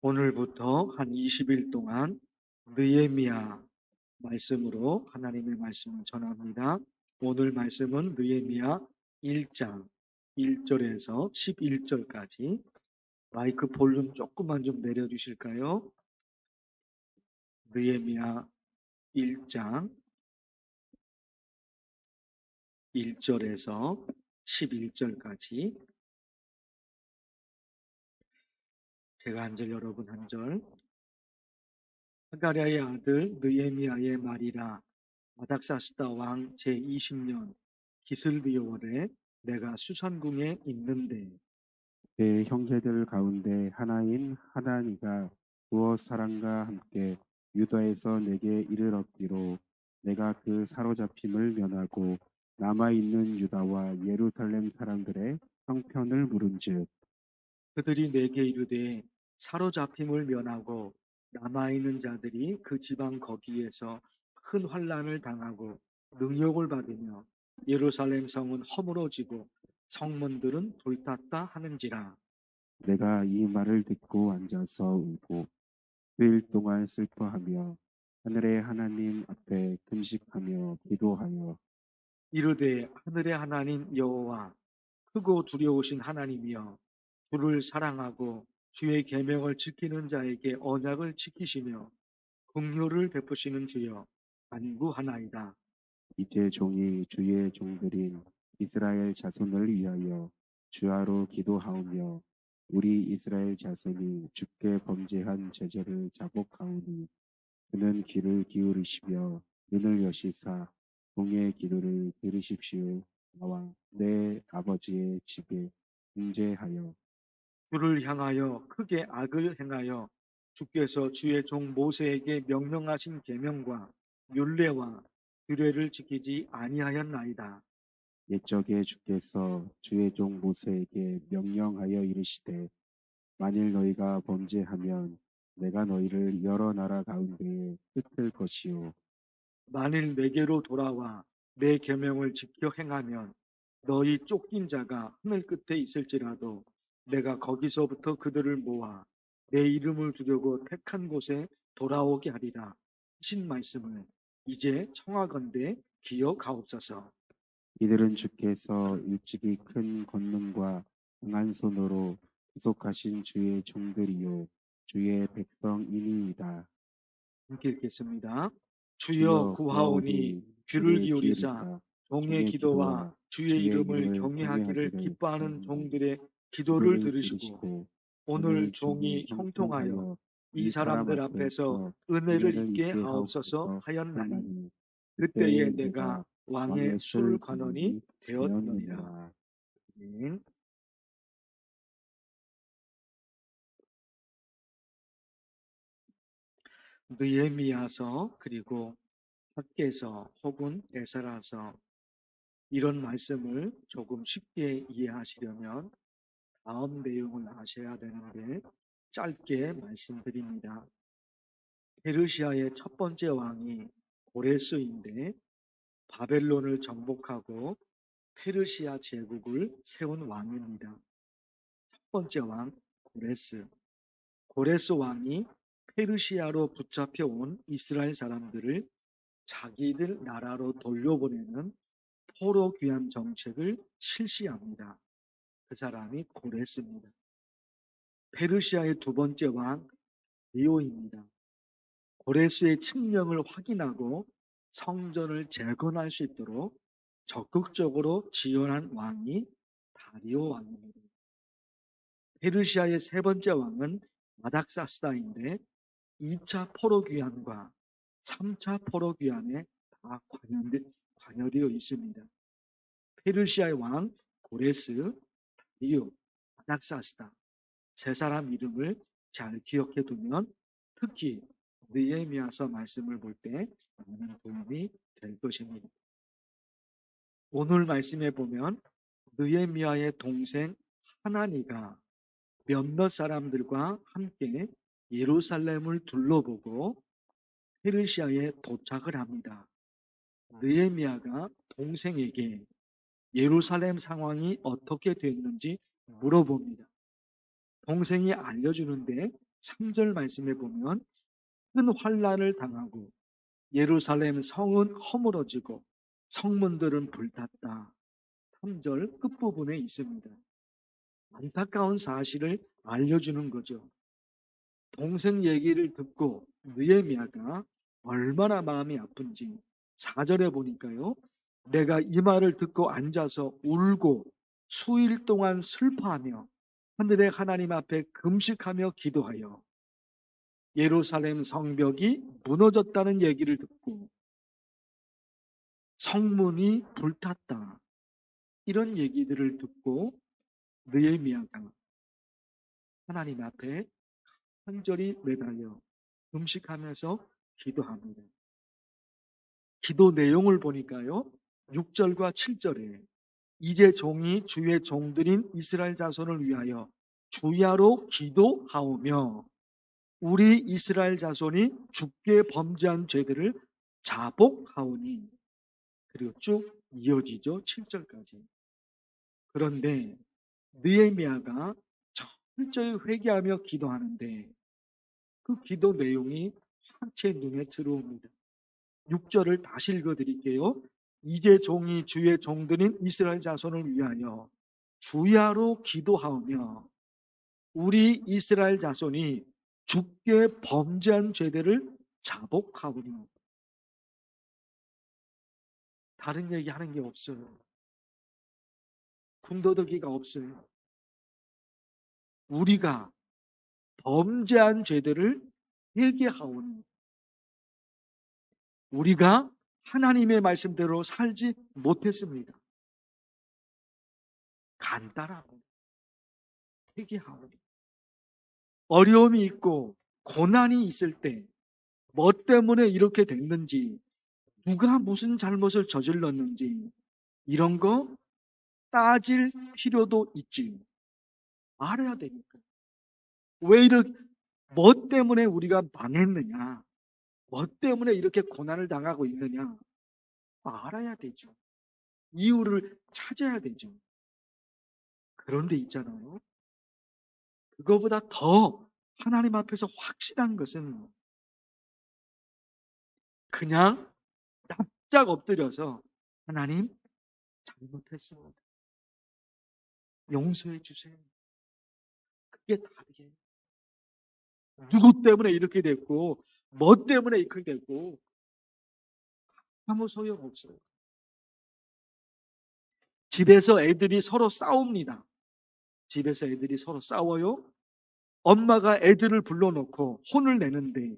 오늘부터 한 20일 동안 느헤미야 말씀으로 하나님의 말씀을 전합니다. 오늘 말씀은 느헤미야 1장 1절에서 11절까지. 마이크 볼륨 조금만 좀 내려주실까요? 느헤미야 1장 1절에서 11절까지. 제가 한 절, 여러분 한 절. 하가랴의 아들 느헤미야의 말이라. 아닥사스다 왕 제20년 기슬비월에 내가 수산궁에 있는데 내 형제들 가운데 하나인 하나니가 두어 사람과 함께 유다에서 내게 이르렀기로 내가 그 사로잡힘을 면하고 남아있는 유다와 예루살렘 사람들의 형편을 물은즉 그들이 내게 이르되 사로잡힘을 면하고 남아있는 자들이 그 지방 거기에서 큰 환난을 당하고 능욕을 받으며 예루살렘 성은 허물어지고 성문들은 불탔다 하는지라. 내가 이 말을 듣고 앉아서 울고 수일 동안 슬퍼하며 하늘의 하나님 앞에 금식하며 기도하여 이르되 하늘의 하나님 여호와 크고 두려우신 하나님이여 주를 사랑하고 주의 계명을 지키는 자에게 언약을 지키시며 긍휼을 베푸시는 주여 간구하나이다. 이제 종이 주의 종들인 이스라엘 자손을 위하여 주하로 기도하오며 우리 이스라엘 자손이 주께 범죄한 죄를 자복하오니 그는 귀를 기울이시며 눈을 여시사 종의 기도를 들으십시오. 나와 내 아버지의 집에 중재하여 주를 향하여 크게 악을 행하여 주께서 주의 종 모세에게 명령하신 계명과 율례와 규례를 지키지 아니하였나이다. 옛적에 주께서 주의 종 모세에게 명령하여 이르시되 만일 너희가 범죄하면 내가 너희를 여러 나라 가운데에 흩을 것이요 만일 내게로 돌아와 내 계명을 지켜 행하면 너희 쫓긴 자가 하늘 끝에 있을지라도 내가 거기서부터 그들을 모아 내 이름을 두려고 택한 곳에 돌아오게 하리라 하신 말씀을 이제 청하건대 기억하옵소서. 이들은 주께서 일찍이 큰 권능과 강한 손으로 구속하신 주의 종들이요 주의 백성이니이다. 함께 읽겠습니다. 주여 주여 구하오니 구하오니 귀를 귀를 기울이사 기울이사 종의 종의 기도와 기도와 주의 주의 이름을 이름을 경외하기를 경외하기를 기뻐하는 기뻐하니 종들의 기도를 기도를 들으시고 들으시고 오늘 오늘 종이 종이 형통하여 형통하여 이 이 사람 사람들 앞에서 앞에서 은혜를 은혜를 입게 입게 하옵소서 하옵소서 하였나니 하였나니 그때에 그때에 내가 내가 왕의 왕의 술 술 관원이 관원이 되었느니라. 되었느니라. 아멘. 느헤미야서 그리고 학개서 혹은 에스라서 이런 말씀을 조금 쉽게 이해하시려면 다음 내용을 아셔야 되는데 짧게 말씀드립니다. 페르시아의 첫 번째 왕이 고레스인데 바벨론을 정복하고 페르시아 제국을 세운 왕입니다. 첫 번째 왕 고레스. 고레스 왕이 페르시아로 붙잡혀온 이스라엘 사람들을 자기들 나라로 돌려보내는 포로 귀환 정책을 실시합니다. 그 사람이 고레스입니다. 페르시아의 두 번째 왕 리오입니다. 고레스의 칙령을 확인하고 성전을 재건할 수 있도록 적극적으로 지원한 왕이 다리오 왕입니다. 페르시아의 세 번째 왕은 아닥사스다인데 2차 포로 귀환과 3차 포로 귀환에 다 관여되어 있습니다. 페르시아의 왕 고레스, 다리오, 아닥사스다 세 사람 이름을 잘 기억해 두면 특히 느헤미야서 말씀을 볼 때 많은 도움이 될 것입니다. 오늘 말씀에 보면 느헤미야의 동생 하나니가 몇몇 사람들과 함께 예루살렘을 둘러보고 페르시아에 도착을 합니다. 느헤미야가 동생에게 예루살렘 상황이 어떻게 됐는지 물어봅니다. 동생이 알려주는데 3절 말씀에 보면 큰 환난을 당하고 예루살렘 성은 허물어지고 성문들은 불탔다. 3절 끝부분에 있습니다. 안타까운 사실을 알려주는 거죠. 동생 얘기를 듣고 느헤미야가 얼마나 마음이 아픈지 4절에 보니까요. 내가 이 말을 듣고 앉아서 울고 수일 동안 슬퍼하며 하늘의 하나님 앞에 금식하며 기도하여 예루살렘 성벽이 무너졌다는 얘기를 듣고 성문이 불탔다. 이런 얘기들을 듣고 느헤미야가 하나님 앞에 간절히 매달려 금식하면서 기도합니다. 기도 내용을 보니까요. 6절과 7절에 이제 종이 주의 종들인 이스라엘 자손을 위하여 주야로 기도하오며 우리 이스라엘 자손이 주께 범죄한 죄들을 자복하오니, 그리고 쭉 이어지죠. 7절까지. 그런데 느헤미야가 철저히 회개하며 기도하는데 그 기도 내용이 확 제 눈에 들어옵니다. 6절을 다시 읽어드릴게요. 이제 종이 주의 종들인 이스라엘 자손을 위하여 주야로 기도하오며 우리 이스라엘 자손이 주께 범죄한 죄들을 자복하오니. 다른 얘기 하는 게 없어요. 군더더기가 없어요. 우리가 범죄한 죄들을 회개하오니, 우리가 하나님의 말씀대로 살지 못했습니다. 간단하고 회개하오니. 어려움이 있고 고난이 있을 때 뭐 때문에 이렇게 됐는지, 누가 무슨 잘못을 저질렀는지 이런 거 따질 필요도 있지. 알아야 되니까. 왜 이렇게, 뭐 때문에 우리가 망했느냐, 뭐 때문에 이렇게 고난을 당하고 있느냐 알아야 되죠. 이유를 찾아야 되죠. 그런데 있잖아요. 그거보다 더 하나님 앞에서 확실한 것은 그냥 납작 엎드려서 하나님 잘못했습니다. 용서해 주세요. 그게 답이에요. 누구 때문에 이렇게 됐고 뭐 때문에 이렇게 됐고 아무 소용없어요. 집에서 애들이 서로 싸웁니다. 집에서 애들이 서로 싸워요. 엄마가 애들을 불러놓고 혼을 내는데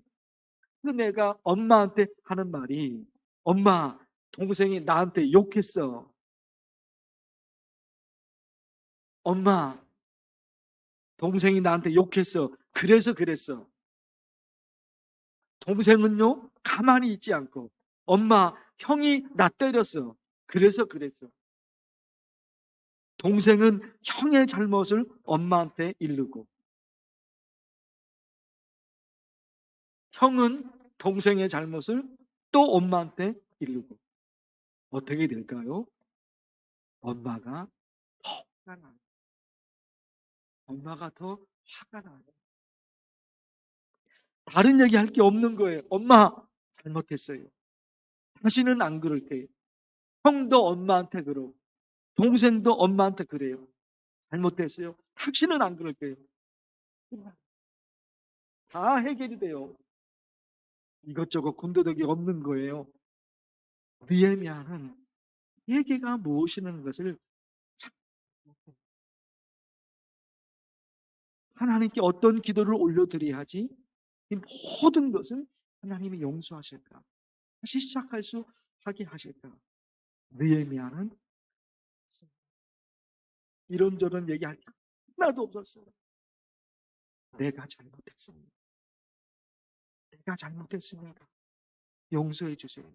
그 애가 엄마한테 하는 말이, 엄마, 동생이 나한테 욕했어. 엄마, 동생이 나한테 욕했어. 그래서 그랬어. 동생은요, 가만히 있지 않고, 엄마, 형이 나 때렸어. 그래서 그랬어. 동생은 형의 잘못을 엄마한테 이르고, 형은 동생의 잘못을 또 엄마한테 이르고. 어떻게 될까요? 엄마가 더 화가 나요. 엄마가 더 화가 나요. 다른 얘기 할 게 없는 거예요. 엄마, 잘못했어요. 다시는 안 그럴게요. 형도 엄마한테 그러고, 동생도 엄마한테 그래요. 잘못했어요. 다시는 안 그럴게요. 다 해결이 돼요. 이것저것 군더더기 없는 거예요. 느헤미야는 회개가 무엇이라는 것을 참, 하나님께 어떤 기도를 올려드려야 하지? 이 모든 것을 하나님이 용서하실까? 다시 시작할 수 하게 하실까? 느헤미야는 이런저런 얘기할 게 하나도 없었어요. 내가 잘못했습니다. 내가 잘못했습니다. 용서해 주세요.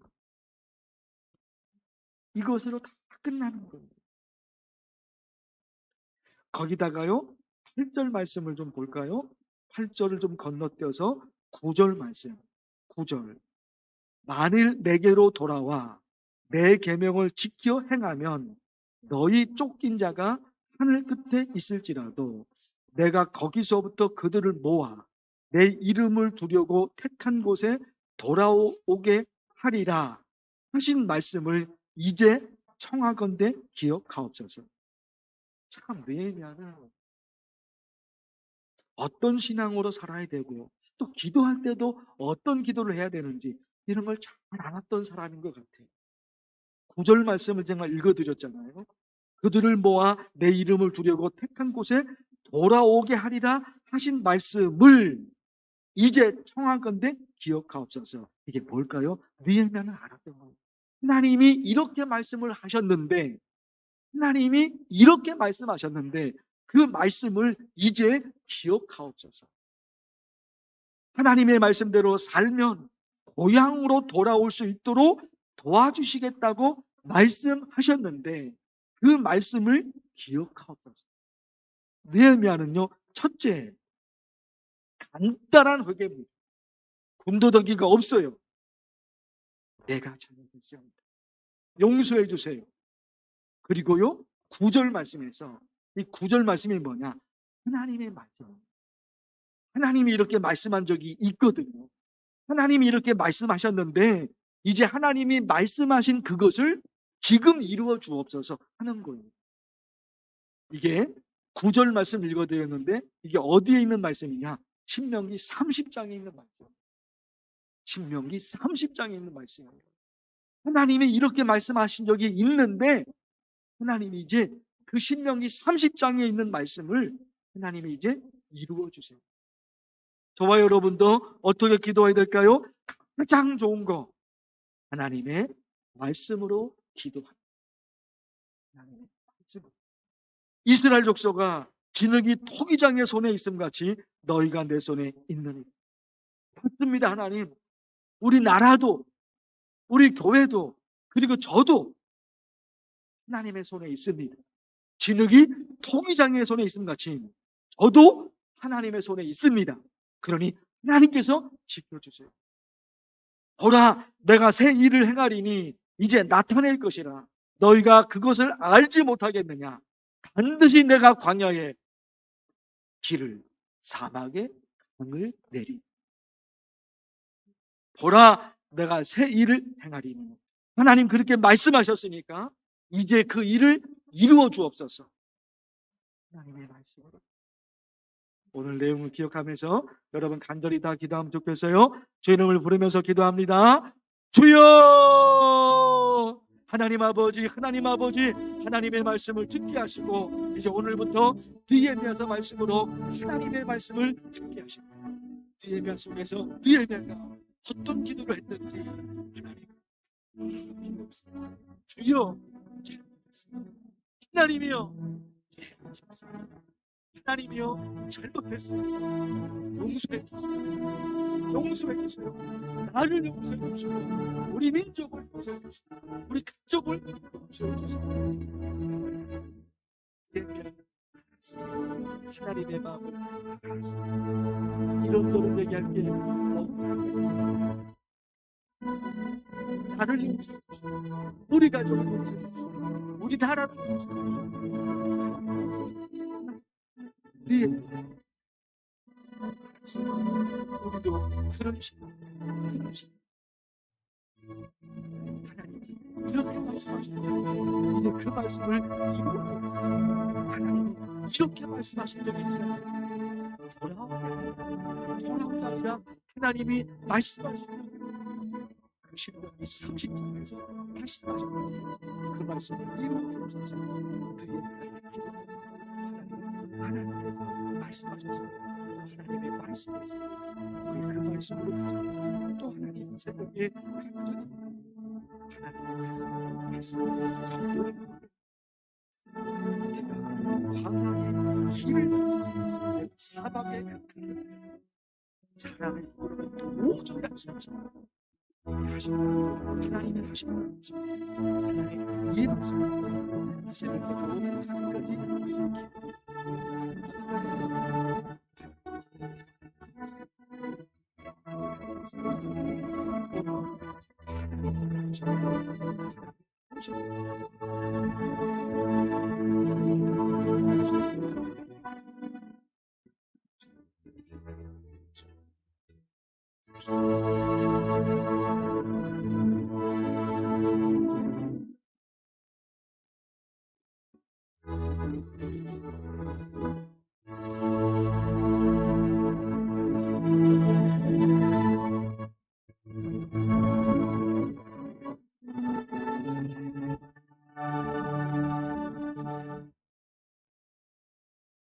이것으로 다 끝나는 거예요. 거기다가요, 8절 말씀을 좀 볼까요? 8절을 좀 건너뛰어서 9절 말씀. 9절. 만일 내게로 돌아와 내 계명을 지켜 행하면 너희 쫓긴 자가 하늘 끝에 있을지라도 내가 거기서부터 그들을 모아 내 이름을 두려고 택한 곳에 돌아오게 하리라 하신 말씀을 이제 청하건대 기억하옵소서. 참 느헤미야는 어떤 신앙으로 살아야 되고 또 기도할 때도 어떤 기도를 해야 되는지 이런 걸 잘 알았던 사람인 것 같아요. 9절 말씀을 제가 읽어드렸잖아요. 그들을 모아 내 이름을 두려고 택한 곳에 돌아오게 하리라 하신 말씀을 이제 청하건대 기억하옵소서. 이게 뭘까요? 느헤미야는 알았던 거예요. 하나님이 이렇게 말씀을 하셨는데, 하나님이 이렇게 말씀하셨는데 그 말씀을 이제 기억하옵소서. 하나님의 말씀대로 살면 고향으로 돌아올 수 있도록 도와주시겠다고 말씀하셨는데 그 말씀을 기억하옵소서. 느헤미야는요, 첫째, 간단한 회개입니다. 군더더기가 없어요. 내가 잘못했습니다. 용서해 주세요. 그리고요, 9절 말씀에서 이 9절 말씀이 뭐냐? 하나님의 말씀. 하나님이 이렇게 말씀한 적이 있거든요. 하나님이 이렇게 말씀하셨는데 이제 하나님이 말씀하신 그것을 지금 이루어 주옵소서 하는 거예요. 이게 9절 말씀 읽어드렸는데 이게 어디에 있는 말씀이냐? 신명기 30장에 있는 말씀. 신명기 30장에 있는 말씀이에요. 하나님이 이렇게 말씀하신 적이 있는데 하나님이 이제 그 신명기 30장에 있는 말씀을 하나님이 이제 이루어 주세요. 저와 여러분도 어떻게 기도해야 될까요? 가장 좋은 거 하나님의 말씀으로 기도합니다. 하나님의 말씀. 이스라엘 족속아 진흙이 토기장의 손에 있음 같이 너희가 내 손에 있느니. 맞습니다. 하나님. 우리 나라도 우리 교회도 그리고 저도 하나님의 손에 있습니다. 진흙이 토기장의 손에 있음 같이 저도 하나님의 손에 있습니다. 그러니 하나님께서 지켜주세요. 보라, 내가 새 일을 행하리니 이제 나타낼 것이라. 너희가 그것을 알지 못하겠느냐? 반드시 내가 광야에 길을, 사막에 강을 내리. 보라, 내가 새 일을 행하리니. 하나님 그렇게 말씀하셨으니까 이제 그 일을 이루어 주옵소서. 하나님의 말씀으로. 오늘 내용을 기억하면서 여러분 간절히 다 기도하면 좋겠어요. 주의 이름을 부르면서 기도합니다. 주여! 하나님 아버지, 하나님 아버지, 하나님의 말씀을 듣게 하시고 이제 오늘부터 느헤미야서 말씀으로 하나님의 말씀을 듣게 하시고 느헤미야 속에서 느헤미야가 어떤 기도를 했는지 하나님 주여 잘못했습니다. 하나님이여 하나님이여 잘못했습니다. 용서해 주세요. 용서해 주세요. 나를 용서해 주시고 우리 민족을 용서해 주시고 우리 가족을 용서해 주시고 하나님의 마음을 알았습니다. 이런 도를 얘기할게 나를 용서해 주시고 우리 가족을 용서해 주시고 우리 나라를 용서해 주시고 네 우리도 그런 식으로 하나님이 이렇게 말씀하셨는데 이제 그 말씀을 이루어드립니다. 하나님이 이렇게 말씀하신 적이 있지 않습니까? 돌아오게 아니라 하나님이 말씀하신 그 신명기 30장에서 말씀하셨는데 그 말씀을 이루어드립니다. 하나님께서 말씀하셨습니다. 하나님의 말씀에서 우리 그 말씀으로 또 하나님 새벽에 간절히 하나님의 말씀을 잡고 내가 광야의 길을 내가 사막에 가까이 사람의 이름을 도저히 할 수 없지만 하나님의 하시는 하나님의 이 말씀을 이 새벽에도 한가지 우리에게 주시옵소서.